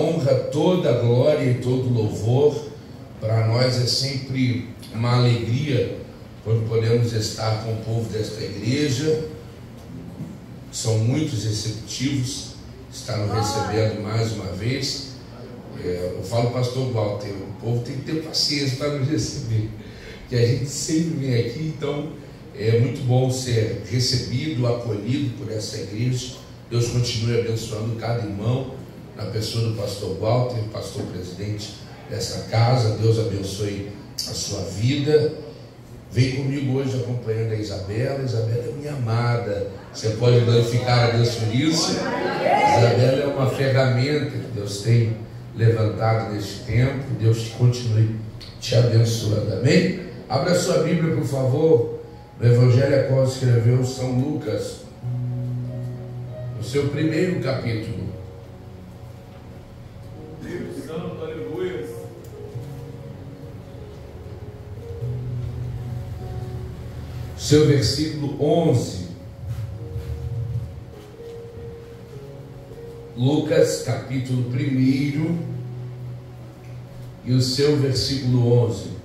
honra, toda a glória e todo o louvor. Para nós é sempre uma alegria quando podemos estar com o povo desta igreja. São muitos receptivos, estão nos recebendo mais uma vez. Eu falo, pastor Walter, o povo tem que ter paciência para nos receber, que a gente sempre vem aqui, então é muito bom ser recebido, acolhido por essa igreja. Deus continue abençoando cada irmão, na pessoa do pastor Walter, pastor presidente dessa casa. Deus abençoe a sua vida. Vem comigo hoje acompanhando a Isabela. Isabela é minha amada. Você pode glorificar a Deus por isso. Isabela é uma ferramenta que Deus tem levantado neste tempo. Deus continue te abençoando. Amém? Abra sua Bíblia, por favor, no Evangelho a qual escreveu São Lucas, no seu primeiro capítulo. Deus Santo, aleluia. Seu versículo 11. Lucas capítulo 1 e o seu versículo 11.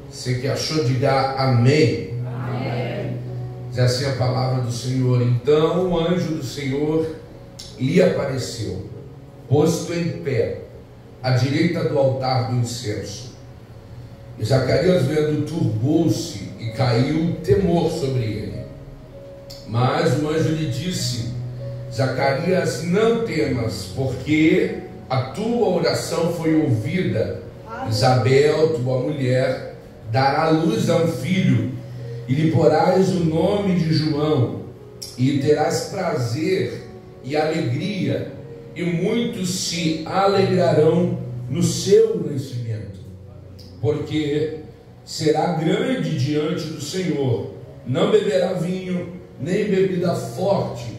Você que achou, diga amém. Amém. Diz assim a palavra do Senhor. Então o anjo do Senhor lhe apareceu, posto em pé, à direita do altar do incenso. E Zacarias, vendo, turbou-se e caiu temor sobre ele. Mas o anjo lhe disse: Zacarias, não temas, porque a tua oração foi ouvida. Isabel, tua mulher, dará luz a um filho, e lhe porás o nome de João, e terás prazer e alegria, e muitos se alegrarão no seu nascimento, porque será grande diante do Senhor, não beberá vinho, nem bebida forte,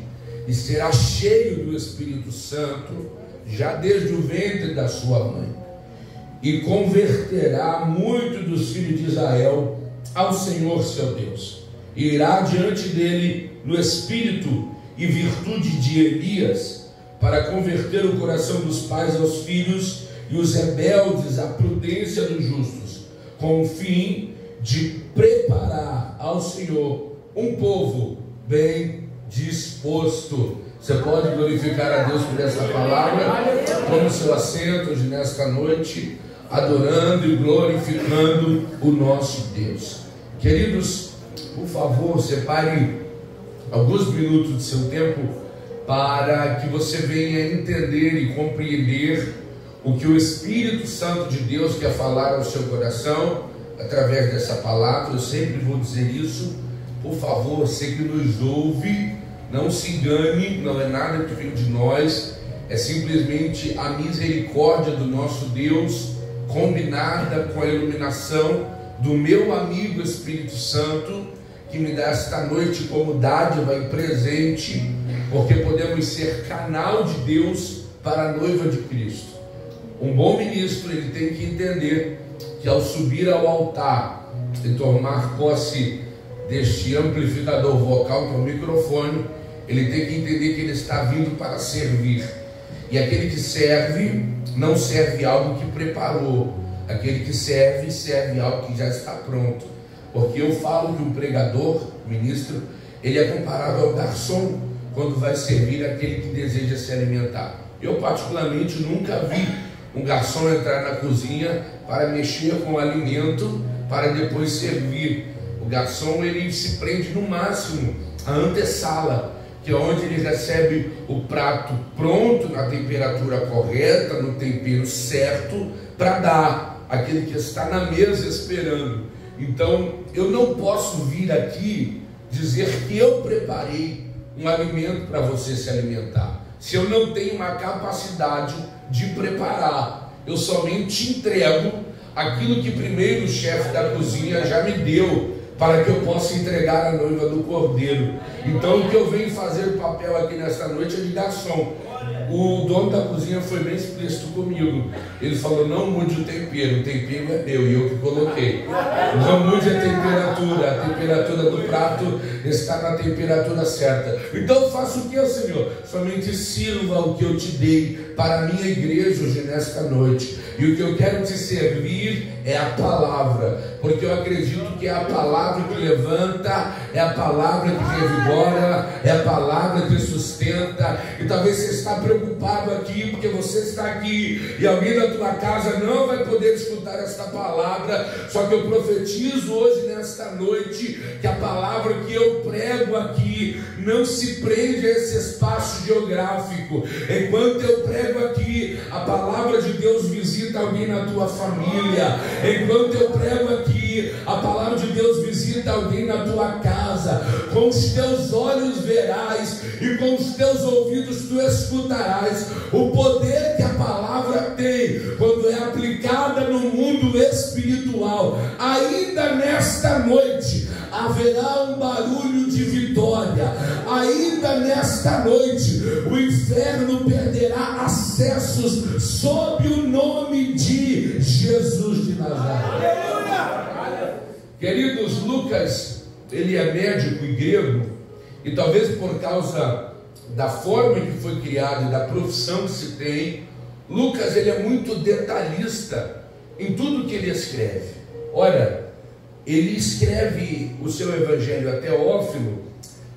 e será cheio do Espírito Santo, já desde o ventre da sua mãe, e converterá muito dos filhos de Israel ao Senhor seu Deus, e irá diante dele no Espírito e virtude de Elias, para converter o coração dos pais aos filhos e os rebeldes à prudência dos justos, com o fim de preparar ao Senhor um povo bem disposto. Você pode glorificar a Deus por essa palavra. Tome seu assento hoje nesta noite, adorando e glorificando o nosso Deus. Queridos, por favor, separe alguns minutos do seu tempo para que você venha entender e compreender o que o Espírito Santo de Deus quer falar ao seu coração através dessa palavra. Eu sempre vou dizer isso. Por favor, você que nos ouve, não se engane, não é nada que vem de nós, é simplesmente a misericórdia do nosso Deus combinada com a iluminação do meu amigo Espírito Santo, que me dá esta noite como dádiva e presente, porque podemos ser canal de Deus para a noiva de Cristo. Um bom ministro, ele tem que entender que ao subir ao altar e tomar posse deste amplificador vocal, que é o microfone, ele tem que entender que ele está vindo para servir. E aquele que serve, não serve algo que preparou. Aquele que serve, serve algo que já está pronto. Porque eu falo que o pregador, o ministro, ele é comparável ao garçom quando vai servir aquele que deseja se alimentar. Eu particularmente nunca vi um garçom entrar na cozinha para mexer com o alimento para depois servir. O garçom, ele se prende no máximo à antessala, que é onde ele recebe o prato pronto, na temperatura correta, no tempero certo, para dar àquele que está na mesa esperando. Então, eu não posso vir aqui dizer que eu preparei um alimento para você se alimentar, se eu não tenho uma capacidade de preparar. Eu somente entrego aquilo que primeiro o chefe da cozinha já me deu para que eu possa entregar a noiva do Cordeiro. Então o que eu venho fazer o papel aqui nesta noite é de garçom. O dono da cozinha foi bem explícito comigo. Ele falou: não mude o tempero é meu, e eu que coloquei. Não mude a temperatura do prato está na temperatura certa. Então faça o que, Senhor? Somente sirva o que eu te dei para a minha igreja hoje nesta noite. E o que eu quero te servir é a palavra, porque eu acredito que é a palavra que levanta, é a palavra que revigora, é a palavra que sustenta. E talvez você está preocupado aqui, porque você está aqui e alguém da tua casa não vai poder escutar esta palavra. Só que eu profetizo hoje nesta noite que a palavra que eu prego aqui não se prende a esse espaço geográfico. Enquanto eu prego aqui, a palavra de Deus visita alguém na tua família. Enquanto eu prego aqui, a palavra de Deus visita alguém na tua casa. Com os teus olhos verás e com os teus ouvidos tu escutarás o poder que a palavra tem quando é aplicada no mundo espiritual. Ainda nesta noite haverá um barulho de vitória. Ainda nesta noite o inferno perderá acessos sob o nome de Jesus de Nazaré. Queridos, Lucas, ele é médico e grego, e talvez por causa da forma em que foi criado e da profissão que se tem, Lucas ele é muito detalhista em tudo que ele escreve. Olha, ele escreve o seu evangelho a Teófilo,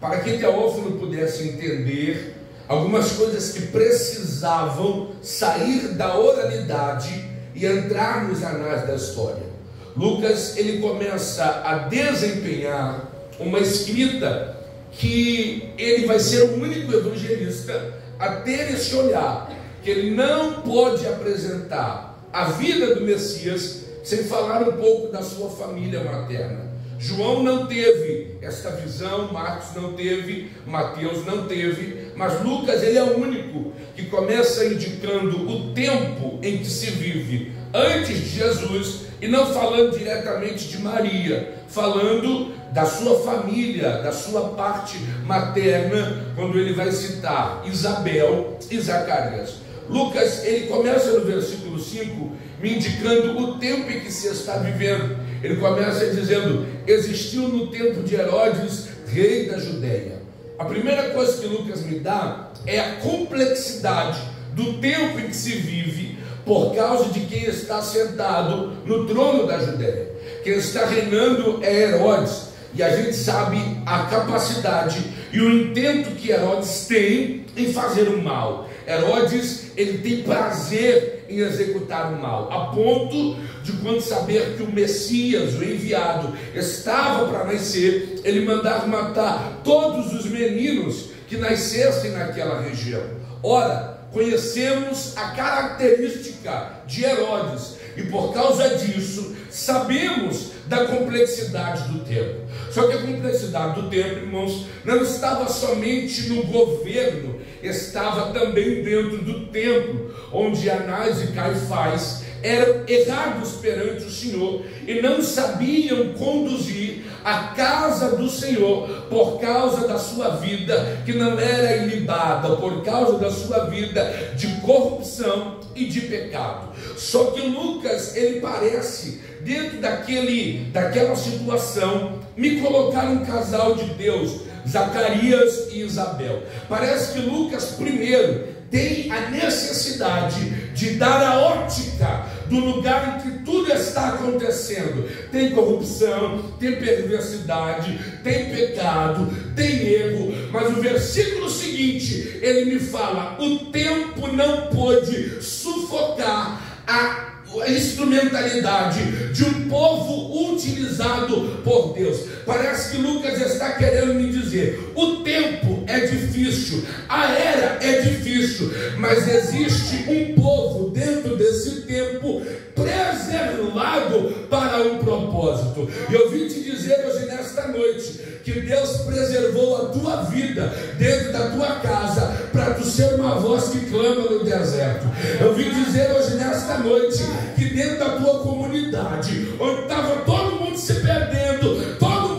para que Teófilo pudesse entender algumas coisas que precisavam sair da oralidade e entrar nos anais da história. Lucas, ele começa a desempenhar uma escrita que ele vai ser o único evangelista a ter esse olhar, que ele não pode apresentar a vida do Messias sem falar um pouco da sua família materna. João não teve esta visão, Marcos não teve, Mateus não teve, mas Lucas ele é o único que começa indicando o tempo em que se vive antes de Jesus, e não falando diretamente de Maria, falando da sua família, da sua parte materna, quando ele vai citar Isabel e Zacarias. Lucas, ele começa no versículo 5, me indicando o tempo em que se está vivendo. Ele começa dizendo: existiu no tempo de Herodes, rei da Judeia. A primeira coisa que Lucas me dá é a complexidade do tempo em que se vive, por causa de quem está sentado no trono da Judeia. Quem está reinando é Herodes, e a gente sabe a capacidade e o intento que Herodes tem em fazer o mal. Herodes, ele tem prazer em executar o mal, a ponto de, quando saber que o Messias, o enviado, estava para nascer, ele mandava matar todos os meninos que nascessem naquela região. Ora, conhecemos a característica de Herodes, e por causa disso sabemos da complexidade do tempo. Só que a complexidade do tempo, irmãos, não estava somente no governo, estava também dentro do templo, onde Anás e Caifás eram errados perante o Senhor e não sabiam conduzir a casa do Senhor por causa da sua vida que não era ilibada, por causa da sua vida de corrupção e de pecado. Só que Lucas, ele parece, dentro daquela situação, me colocar um casal de Deus, Zacarias e Isabel. Parece que Lucas primeiro tem a necessidade de dar a ótica do lugar em que tudo está acontecendo. Tem corrupção, tem perversidade, tem pecado, tem erro, mas o versículo seguinte, ele me fala: o tempo não pôde sufocar a instrumentalidade de um povo utilizado por Deus. Parece que Lucas está querendo me dizer: o tempo é difícil, a era é difícil, mas existe um povo dentro desse tempo preservado para um propósito. E eu vim te dizer hoje nesta noite que Deus preservou a tua vida dentro da tua casa para tu ser uma voz que clama no deserto. Eu vim dizer hoje nesta noite que dentro da tua comunidade, onde estava todo mundo se perdendo, todo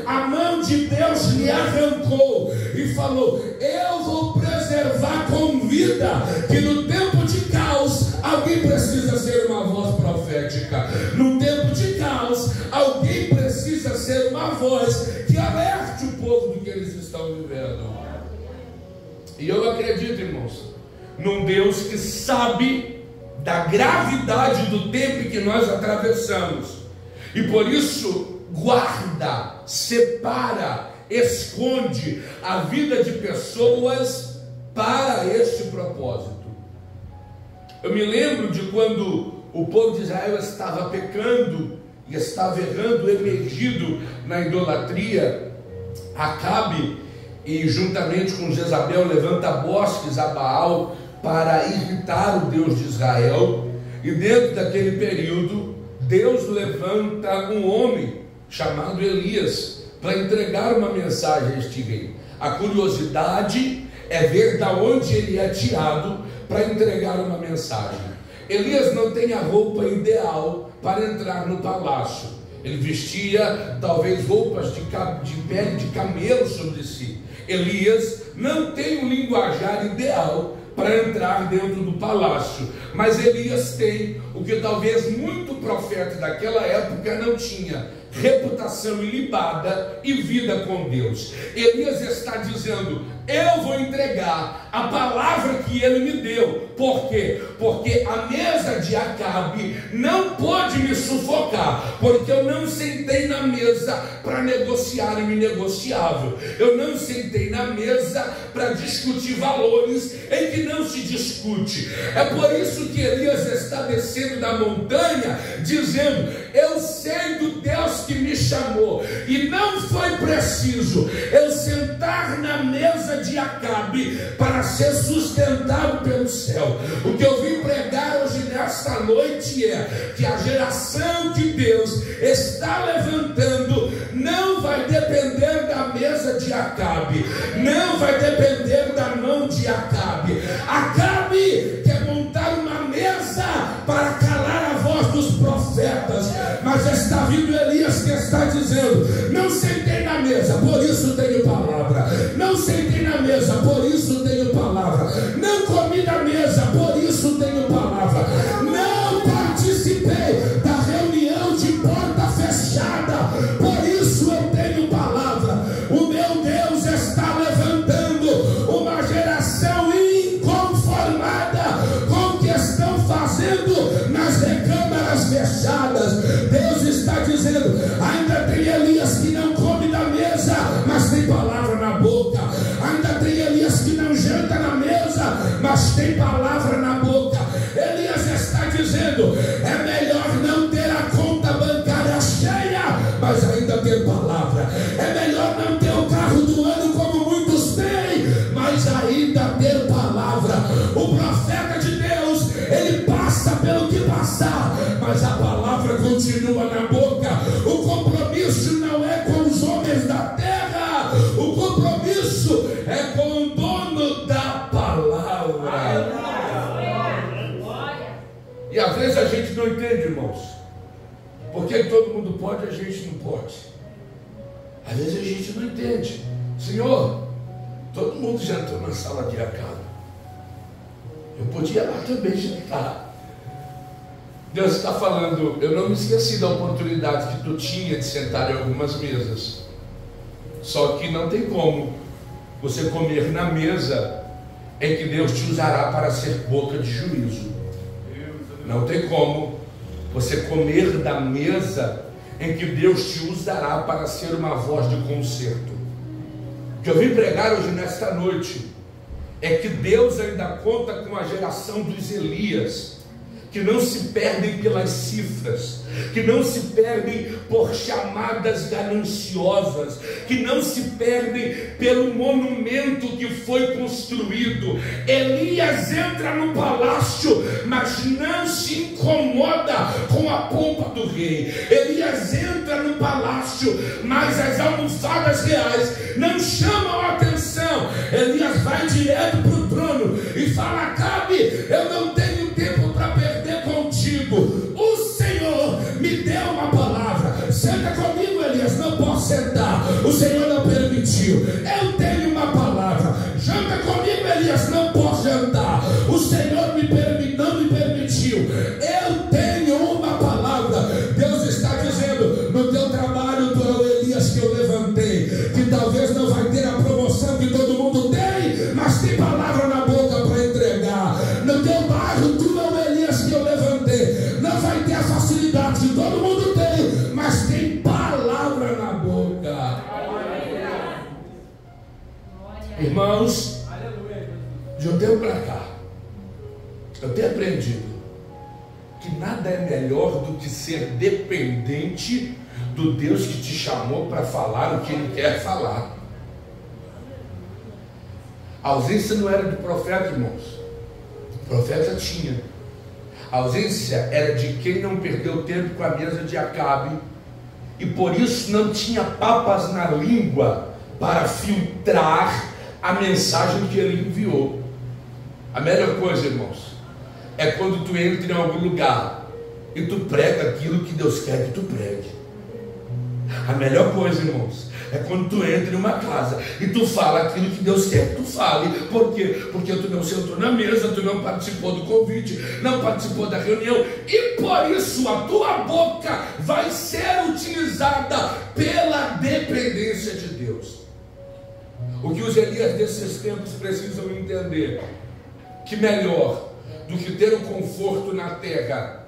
a mão de Deus lhe arrancou e falou: eu vou preservar com vida, que no tempo de caos alguém precisa ser uma voz profética. No tempo de caos alguém precisa ser uma voz que alerte o povo do que eles estão vivendo. E eu acredito, irmãos, num Deus que sabe da gravidade do tempo que nós atravessamos, e por isso guarda, separa, esconde a vida de pessoas para este propósito. Eu me lembro de quando o povo de Israel estava pecando e estava errando, emergido na idolatria. Acabe, e juntamente com Jezabel, levanta bosques a Baal para irritar o Deus de Israel. E dentro daquele período, Deus levanta um homem chamado Elias para entregar uma mensagem a este rei. A curiosidade é ver da onde ele é tirado para entregar uma mensagem. Elias não tem a roupa ideal para entrar no palácio. Ele vestia talvez roupas de pele de camelo sobre si. Elias não tem o linguajar ideal para entrar dentro do palácio, mas Elias tem o que talvez muito profeta daquela época não tinha: reputação ilibada e vida com Deus. Elias está dizendo: eu vou entregar a palavra que ele me deu. Por quê? Porque a mesa de Acabe não pôde me sufocar, porque eu não sentei na mesa para negociar o inegociável. Eu não sentei na mesa para discutir valores em que não se discute. É por isso que Elias está descendo da montanha dizendo: eu sei do Deus que me chamou, e não foi preciso eu sentar na mesa de Acabe para ser sustentado pelo céu. O que eu vim pregar hoje nesta noite é que a geração que Deus está levantando não vai depender da mesa de Acabe, não vai depender da mão de Acabe. Acabe quer montar uma mesa para calar a voz dos profetas, mas está vindo Elias que está dizendo: não sentei na mesa, por isso tenho palavra. Não sentei na mesa, por isso tenho palavra. Não comi na mesa, por isso tenho palavra. Não participei da reunião de porta fechada, por isso eu tenho palavra. O meu Deus está levantando uma geração inconformada com o que estão fazendo nas recâmaras fechadas. Deus está dizendo: ainda tem Elias que não come na mesa, mas tem palavra na boca. Ainda tem Elias que não janta na mesa, mas tem palavra na boca. Elias está dizendo: é melhor não ter a conta bancária cheia, mas ainda ter palavra. É melhor não ter o carro do ano como muitos têm, mas ainda ter palavra. O profeta de Deus, ele passa pelo que passar, mas a palavra continua na boca. O compromisso não é com os homens da terra, o compromisso é com o dono da palavra. E às vezes a gente não entende, irmãos, porque todo mundo pode, a gente não pode. Às vezes a gente não entende. Senhor, todo mundo jantou na sala de Acabe, eu podia lá também jantar. Deus está falando: eu não me esqueci da oportunidade que tu tinha de sentar em algumas mesas, só que não tem como você comer na mesa em que Deus te usará para ser boca de juízo. Não tem como você comer da mesa em que Deus te usará para ser uma voz de conserto. O que eu vim pregar hoje nesta noite é que Deus ainda conta com a geração dos Elias, que não se perdem pelas cifras, que não se perdem por chamadas gananciosas, que não se perdem pelo monumento que foi construído. Elias entra no palácio, mas não se incomoda com a pompa do rei. Elias entra no palácio, mas as almofadas reais não chamam a atenção. Elias vai direto para o trono e fala: Acabe, eu não tenho tempo para perder contigo. O Senhor me deu uma palavra. Senta comigo, Elias. Não posso sentar, não posso andar. O Senhor não me permitiu. Eu tenho uma palavra. Deus está dizendo: no teu trabalho, tu é o Elias que eu levantei, que talvez não vai ter a promoção que todo mundo tem, mas tem palavra na boca para entregar. No teu bairro, tu é o Elias que eu levantei, não vai ter a facilidade que todo mundo tem, mas tem palavra na boca. Irmãos, de um tempo para cá, eu tenho aprendido que nada é melhor do que ser dependente do Deus que te chamou para falar o que Ele quer falar. A ausência não era do profeta, irmãos. O profeta tinha. A ausência era de quem não perdeu tempo com a mesa de Acabe e por isso não tinha papas na língua para filtrar a mensagem que ele enviou. A melhor coisa, irmãos, é quando tu entra em algum lugar e tu prega aquilo que Deus quer que tu pregue. A melhor coisa, irmãos, é quando tu entra em uma casa e tu fala aquilo que Deus quer que tu fale. Por quê? Porque tu não sentou na mesa, tu não participou do convite, não participou da reunião, e por isso a tua boca vai ser utilizada pela dependência de Deus. O que os Elias desses tempos precisam entender, que melhor do que ter o conforto na terra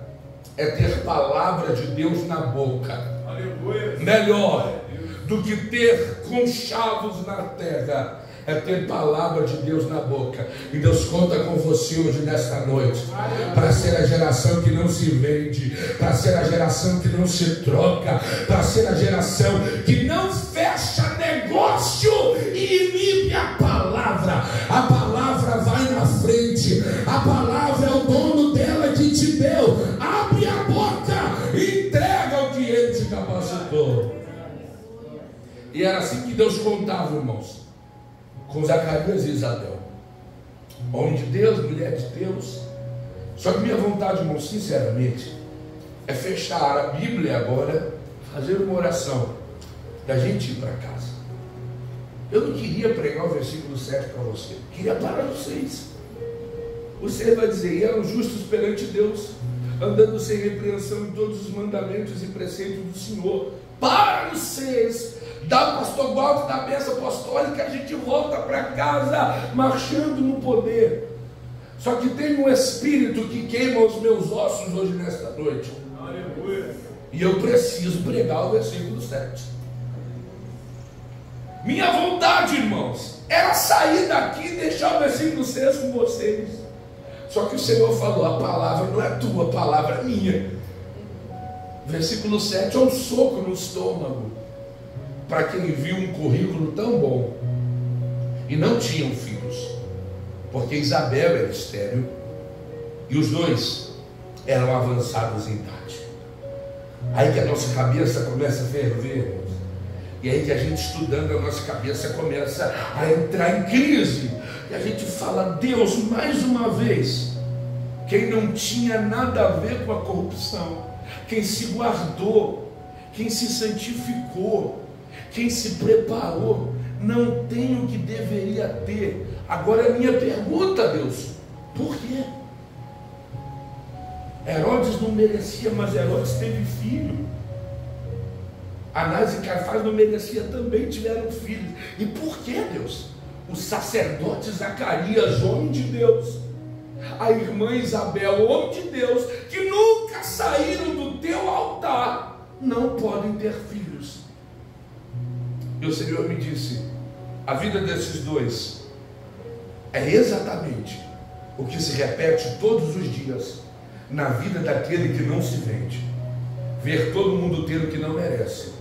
é ter palavra de Deus na boca. Aleluia. Melhor do que ter conchavos na terra é ter palavra de Deus na boca. E Deus conta com você hoje nesta noite, para ser a geração que não se vende, para ser a geração que não se troca, para ser a geração que não fecha negócio e inibe a palavra. A palavra vai na frente, a palavra é o dono dela que te deu. Abre a boca, entrega o que Ele te capacitou. E era assim que Deus contava, irmãos, com Zacarias e Isabel. Homem de Deus, mulher de Deus. Só que minha vontade, irmão, sinceramente, é fechar a Bíblia agora, fazer uma oração, da gente ir para casa. Eu não queria pregar o versículo 7 para você, queria parar no 6. O 6 vai dizer: e eram justos perante Deus, andando sem repreensão em todos os mandamentos e preceitos do Senhor. Para no 6, dá o pastor Walter da bênção apostólica, a gente volta para casa marchando no poder. Só que tem um espírito que queima os meus ossos hoje nesta noite. Aleluia. E eu preciso pregar o versículo 7. Minha vontade, irmãos, era sair daqui e deixar o versículo 6 com vocês. Só que o Senhor falou: a palavra não é tua, a palavra é minha. Versículo 7 é um soco no estômago para quem viu um currículo tão bom e não tinham filhos, porque Isabel era estéril e os dois eram avançados em idade. Aí que a nossa cabeça começa a ferver, irmãos. E aí que a gente, estudando, a nossa cabeça começa a entrar em crise, e a gente fala: Deus, mais uma vez, quem não tinha nada a ver com a corrupção, quem se guardou, quem se santificou, quem se preparou, não tem o que deveria ter. Agora a minha pergunta, Deus: por quê? Herodes não merecia, mas Herodes teve filho. Anás e Caifás não mereciam, também tiveram filhos. E por que, Deus? O sacerdote Zacarias, homem de Deus, a irmã Isabel, homem de Deus, que nunca saíram do teu altar, não podem ter filhos. E o Senhor me disse: a vida desses dois é exatamente o que se repete todos os dias na vida daquele que não se vende. Ver todo mundo ter o que não merece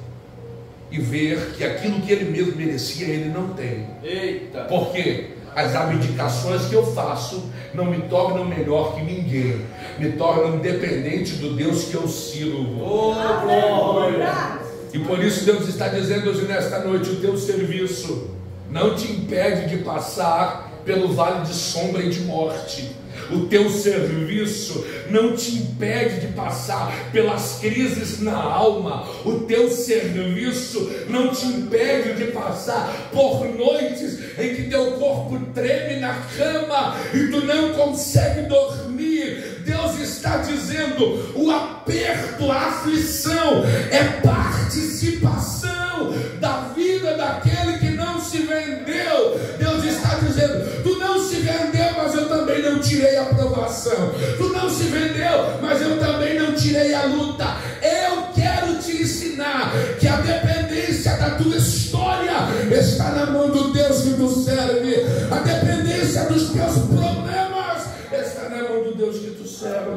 e ver que aquilo que ele mesmo merecia, ele não tem. Eita. Porque as abdicações que eu faço não me tornam melhor que ninguém, me tornam dependente do Deus que eu sirvo. Oh, glória! E por isso Deus está dizendo hoje nesta noite: o teu serviço não te impede de passar pelo vale de sombra e de morte. O teu serviço não te impede de passar pelas crises na alma. O teu serviço não te impede de passar por noites em que teu corpo treme na cama e tu não consegue dormir. Deus está dizendo: o aperto, a aflição é participação da vida daquele que não se vendeu. Deus está dizendo: tu não se vendeu, mas eu também não tirei a provação. Tu não se vendeu, mas eu também não tirei a luta. Eu quero te ensinar que a dependência da tua história está na mão do Deus que tu serve. A dependência dos teus problemas está na mão do Deus que tu serve.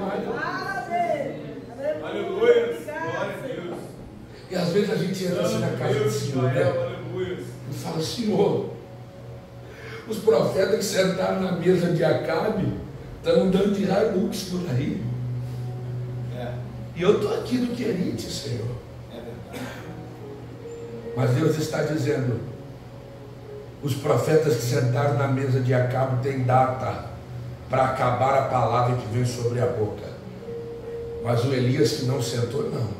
Aleluia. Glória a Deus. E às vezes a gente entra assim na casa do Senhor, né? E fala: Senhor, os profetas que sentaram na mesa de Acabe estão andando de Hilux por aí. E eu estou aqui no Querite, Senhor. Mas Deus está dizendo: os profetas que sentaram na mesa de Acabe têm data para acabar a palavra que vem sobre a boca. Mas o Elias que não sentou, não.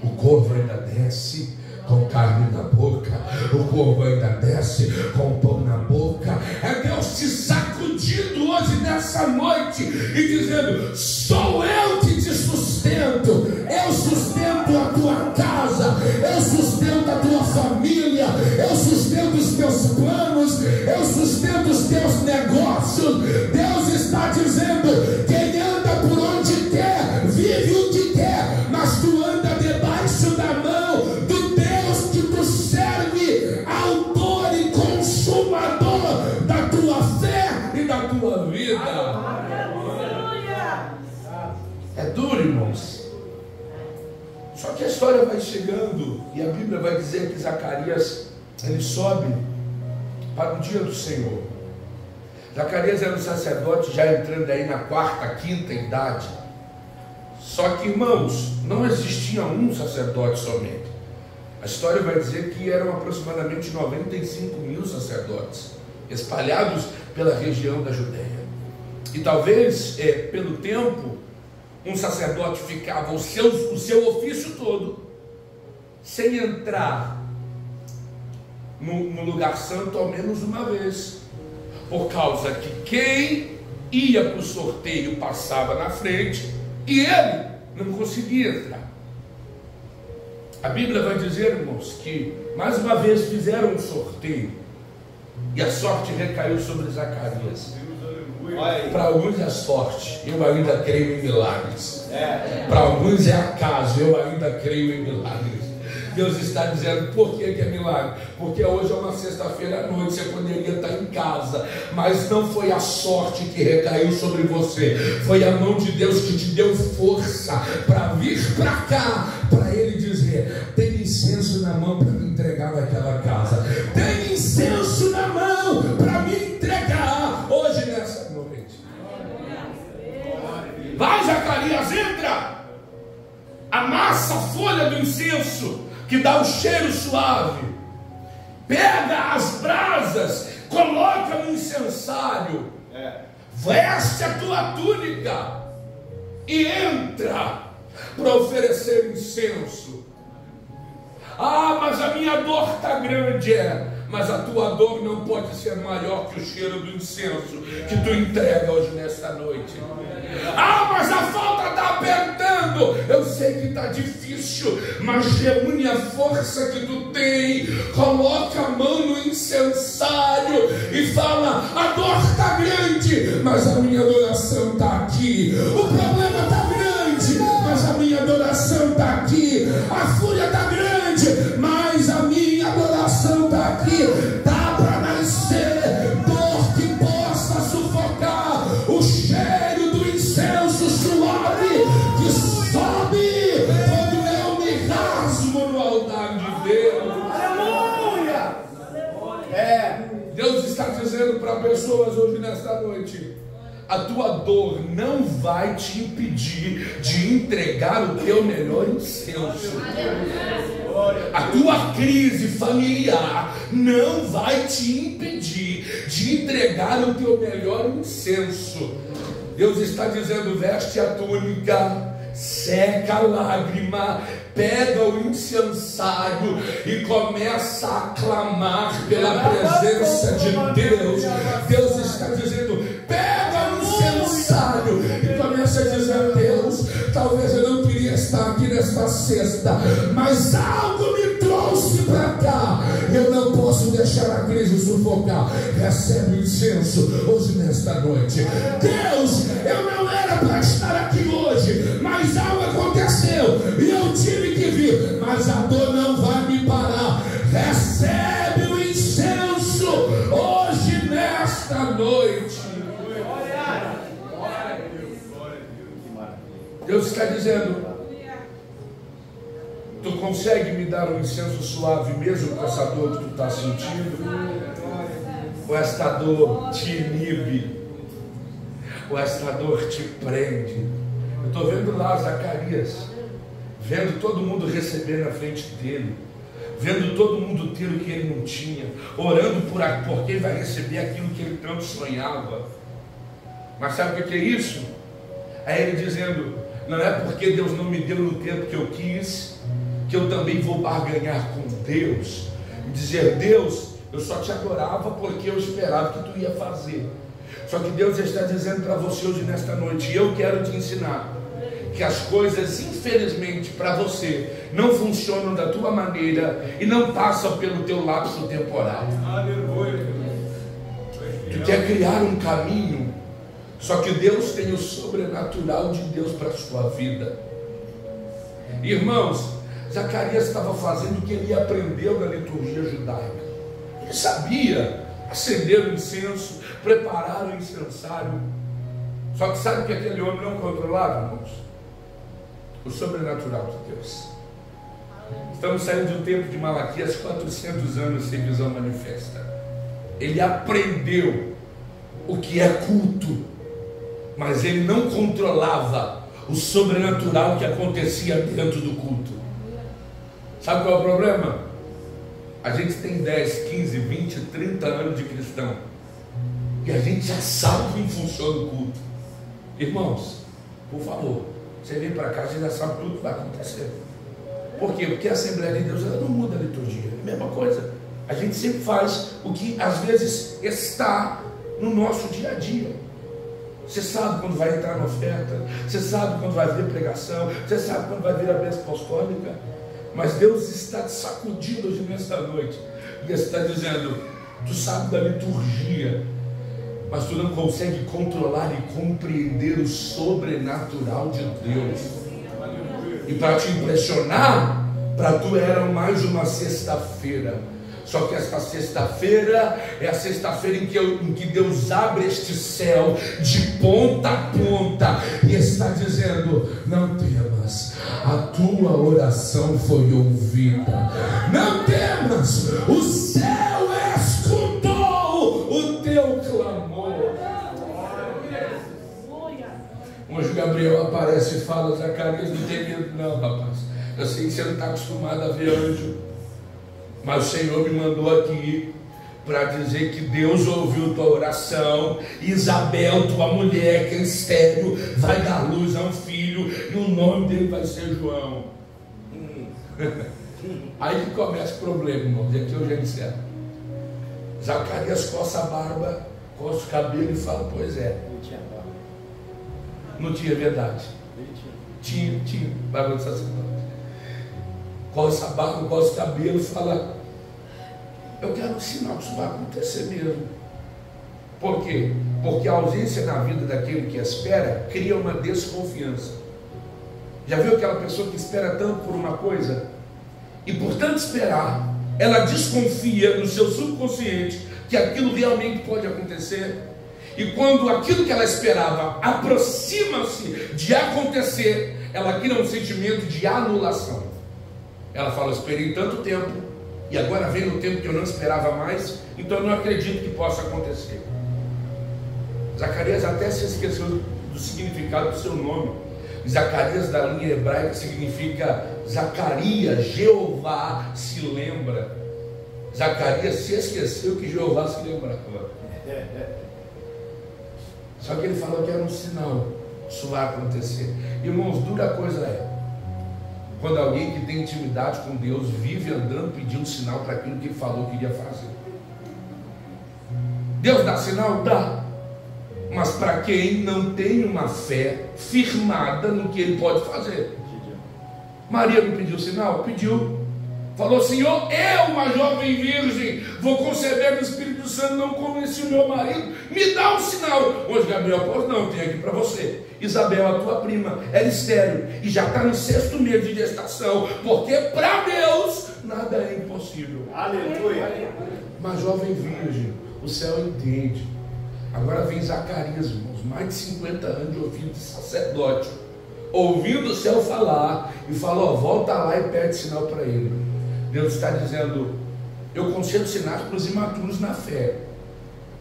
O corvo ainda desce com carne na boca. O corvo ainda desce com pão na boca. É Deus te sacudindo hoje nessa noite e dizendo: sou eu que te sustento. Eu sustento a tua casa. Eu sustento a tua família. Eu sustento os teus planos. Eu sustento os teus negócios. Deus está dizendo: quem anda por onde quer, vive o que quer, mas tu anda debaixo da mão do Deus que tu serve, autor e consumador da tua fé e da tua vida. É duro, irmãos. Só que a história vai chegando e a Bíblia vai dizer que Zacarias, ele sobe para o dia do Senhor. Zacarias era um sacerdote já entrando aí na quarta, quinta idade. Só que, irmãos, não existia um sacerdote somente. A história vai dizer que eram aproximadamente 95 mil sacerdotes espalhados pela região da Judéia. E talvez, pelo tempo, um sacerdote ficava o seu ofício todo sem entrar no lugar santo ao menos uma vez, por causa que quem ia para o sorteio passava na frente e ele não conseguia entrar. A Bíblia vai dizer, irmãos, que mais uma vez fizeram um sorteio e a sorte recaiu sobre Zacarias. Para alguns é sorte, eu ainda creio em milagres. Para alguns é acaso, eu ainda creio em milagres. Deus está dizendo: por que é milagre? Porque hoje é uma sexta-feira à noite, você poderia estar em casa, mas não foi a sorte que recaiu sobre você, foi a mão de Deus que te deu força para vir para cá, para Ele dizer: tem incenso na mão para me entregar naquela casa, tem incenso na mão para me entregar hoje nessa noite. Vai, Zacarias, entra, amassa a folha do incenso que dá um cheiro suave, pega as brasas, coloca no incensário, veste a tua túnica e entra para oferecer incenso. Ah, mas a minha dor está grande. Mas a tua dor não pode ser maior que o cheiro do incenso que tu entrega hoje nesta noite. Ah, mas a falta está apertando. Eu sei que está difícil, mas reúne a força que tu tem, coloca a mão no incensário e fala: a dor está grande, mas a minha adoração está aqui. O problema está grande, mas a minha adoração está aqui. A fúria está grande, mas a minha adoração está aqui. Dá para nascer dor que possa sufocar o cheiro do incenso suave que sobe quando eu me rasgo no altar de Deus. Aleluia! Deus está dizendo para pessoas hoje nesta noite: a tua dor não vai te impedir de entregar o teu melhor incenso. A tua crise familiar não vai te impedir de entregar o teu melhor incenso. Deus está dizendo: veste a túnica, seca a lágrima, pega o incensário e começa a clamar pela presença de Deus. Deus está dizendo: pega o incensário e começa a dizer: Deus, talvez eu não queria estar aqui nesta sexta, mas algo me trouxe para cá. Eu não posso deixar a crise sufocar. Recebe o incenso hoje nesta noite. Deus, eu não era para estar aqui hoje, mas algo aconteceu e eu tive que vir, mas a dor não vai me parar. Recebe o incenso hoje nesta noite. Deus está dizendo: tu consegue me dar um incenso suave mesmo com essa dor que tu está sentindo? Ou esta dor te inibe? Ou esta dor te prende? Eu estou vendo lá Zacarias, vendo todo mundo receber na frente dele, vendo todo mundo ter o que ele não tinha, orando por quem vai receber aquilo que ele tanto sonhava. Mas sabe o que é isso? É ele dizendo: não é porque Deus não me deu no tempo que eu quis, que eu também vou barganhar com Deus e dizer: Deus, eu só te adorava porque eu esperava que tu ia fazer. Só que Deus está dizendo para você hoje nesta noite, e eu quero te ensinar, que as coisas, infelizmente, para você não funcionam da tua maneira e não passam pelo teu lapso temporal. Tu quer criar um caminho, só que Deus tem o sobrenatural de Deus para a sua vida. Irmãos, Zacarias estava fazendo o que ele aprendeu na liturgia judaica. Ele sabia acender o incenso, preparar o incensário. Só que sabe que aquele homem não controlava, irmãos? O sobrenatural de Deus. Estamos saindo de um tempo de Malaquias, 400 anos sem visão manifesta. Ele aprendeu o que é culto, mas ele não controlava o sobrenatural que acontecia dentro do culto. Sabe qual é o problema? A gente tem 10, 15, 20, 30 anos de cristão e a gente já sabe como funciona o culto. Irmãos, por favor, você vem para cá, você já sabe tudo que vai acontecer. Por quê? Porque a Assembleia de Deus, ela não muda a liturgia, é a mesma coisa. A gente sempre faz o que às vezes está no nosso dia a dia. Você sabe quando vai entrar na oferta, você sabe quando vai vir pregação, você sabe quando vai vir a bênção apostólica. Mas Deus está te sacudindo hoje nesta noite e está dizendo: tu sabe da liturgia, mas tu não consegue controlar e compreender o sobrenatural de Deus. E para te impressionar, para tu era mais uma sexta-feira. Só que esta sexta-feira é a sexta-feira em que Deus abre este céu de ponta a ponta e está dizendo: não temas, a tua oração foi ouvida. Não temas, o céu escutou o teu clamor. O anjo Gabriel aparece e fala: Zacarias, não tem medo não, rapaz. Eu sei que você não está acostumado a ver anjo, mas o Senhor me mandou aqui para dizer que Deus ouviu tua oração. Isabel, tua mulher, que é estéril, vai dar luz a um filho e o nome dele vai ser João. Aí que começa o problema, irmãos, e aqui eu já encerro. Zacarias coça a barba, coça o cabelo e fala: pois é. Não tinha verdade. Tinha, barba de sacerdote. Coça a barba, coça o cabelo e fala: eu quero um sinal que isso vai acontecer mesmo. Por quê? Porque a ausência na vida daquele que espera cria uma desconfiança. Já viu aquela pessoa que espera tanto por uma coisa e por tanto esperar, ela desconfia no seu subconsciente que aquilo realmente pode acontecer? E quando aquilo que ela esperava aproxima-se de acontecer, ela cria um sentimento de anulação. Ela fala: esperei tanto tempo e agora vem no tempo que eu não esperava mais, então eu não acredito que possa acontecer. Zacarias até se esqueceu do significado do seu nome. Zacarias, da linha hebraica, significa Zacarias, Jeová se lembra. Zacarias se esqueceu que Jeová se lembrava. Só que ele falou que era um sinal, isso vai acontecer. Irmãos, dura coisa é quando alguém que tem intimidade com Deus vive andando pedindo sinal para aquilo que ele falou que iria fazer. Deus dá sinal? Dá. Mas para quem não tem uma fé firmada no que ele pode fazer. Maria não pediu sinal? Pediu. Falou: Senhor, eu, uma jovem virgem, vou conceber do Espírito Santo, não convenci o meu marido, me dá um sinal. Hoje Gabriel falou: não, tem aqui para você. Isabel, a tua prima, ela é estéril e já está no 6º mês de gestação, porque para Deus nada é impossível. Aleluia. Uma jovem virgem, o céu entende. Agora vem Zacarias, irmãos, mais de 50 anos de ouvido de sacerdote, ouvindo o céu falar, e falou: volta lá e pede sinal para ele. Deus está dizendo: eu concedo sinais para os imaturos na fé,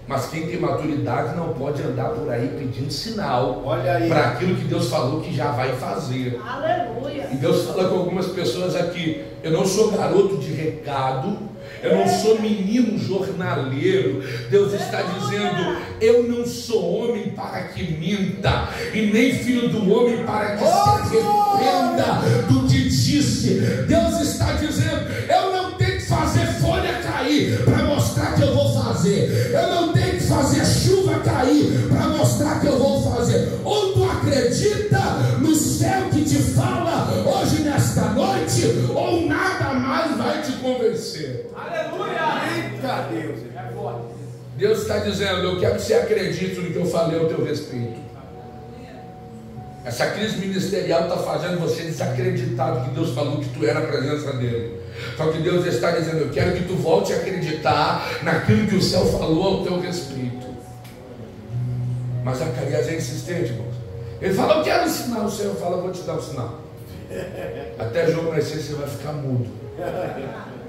mas quem tem maturidade não pode andar por aí pedindo sinal para aquilo que Deus falou que já vai fazer. Aleluia. E Deus fala com algumas pessoas aqui: eu não sou garoto de recado, eu não sou menino jornaleiro. Deus está dizendo: eu não sou homem para que minta, e nem filho do homem para que se arrependa do que disse. Deus está dizendo: eu não tenho que fazer folha cair para mostrar que eu vou fazer. Eu não tenho que fazer chuva cair para mostrar que eu vou fazer. Ou tu acredita no céu que te fala hoje nesta noite, ou nada mais vai te convencer. Aleluia. Eita Deus. Deus está dizendo: eu quero que você acredite no que eu falei ao teu respeito. Essa crise ministerial está fazendo você desacreditar do que Deus falou que tu é na presença dele. Só que Deus está dizendo: eu quero que tu volte a acreditar naquilo que o céu falou ao teu respeito. Mas Zacarias é insistente, irmãos. Ele fala: eu quero um sinal. O Senhor fala: eu vou te dar um sinal. Até João nascer você vai ficar mudo,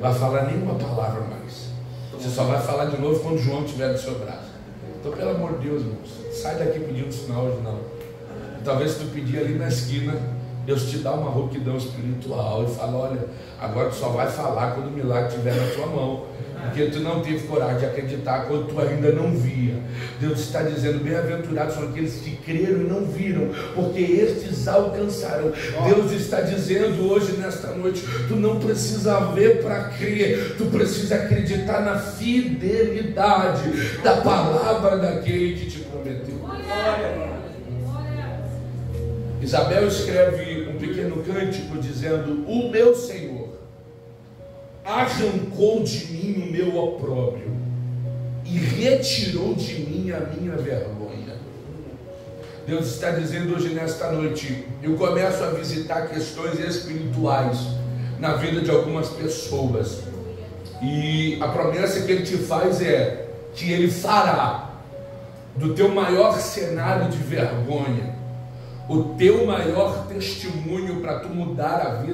vai falar nenhuma palavra mais. Você só vai falar de novo quando João estiver no seu braço. Então, pelo amor de Deus, irmãos, sai daqui pedindo sinal hoje não. Talvez tu pedir ali na esquina, Deus te dá uma rouquidão espiritual e fala: olha, agora tu só vai falar quando o milagre estiver na tua mão, porque tu não teve coragem de acreditar quando tu ainda não via. Deus está dizendo: bem-aventurados são aqueles que creram e não viram, porque estes alcançarão. Deus está dizendo hoje, nesta noite, tu não precisa ver para crer, tu precisa acreditar na fidelidade da palavra daquele que te prometeu. Isabel escreve um pequeno cântico dizendo: o meu Senhor arrancou de mim o meu opróbrio e retirou de mim a minha vergonha. Deus está dizendo hoje nesta noite: eu começo a visitar questões espirituais na vida de algumas pessoas, e a promessa que Ele te faz é que Ele fará do teu maior cenário de vergonha o teu maior testemunho para tu mudar a vida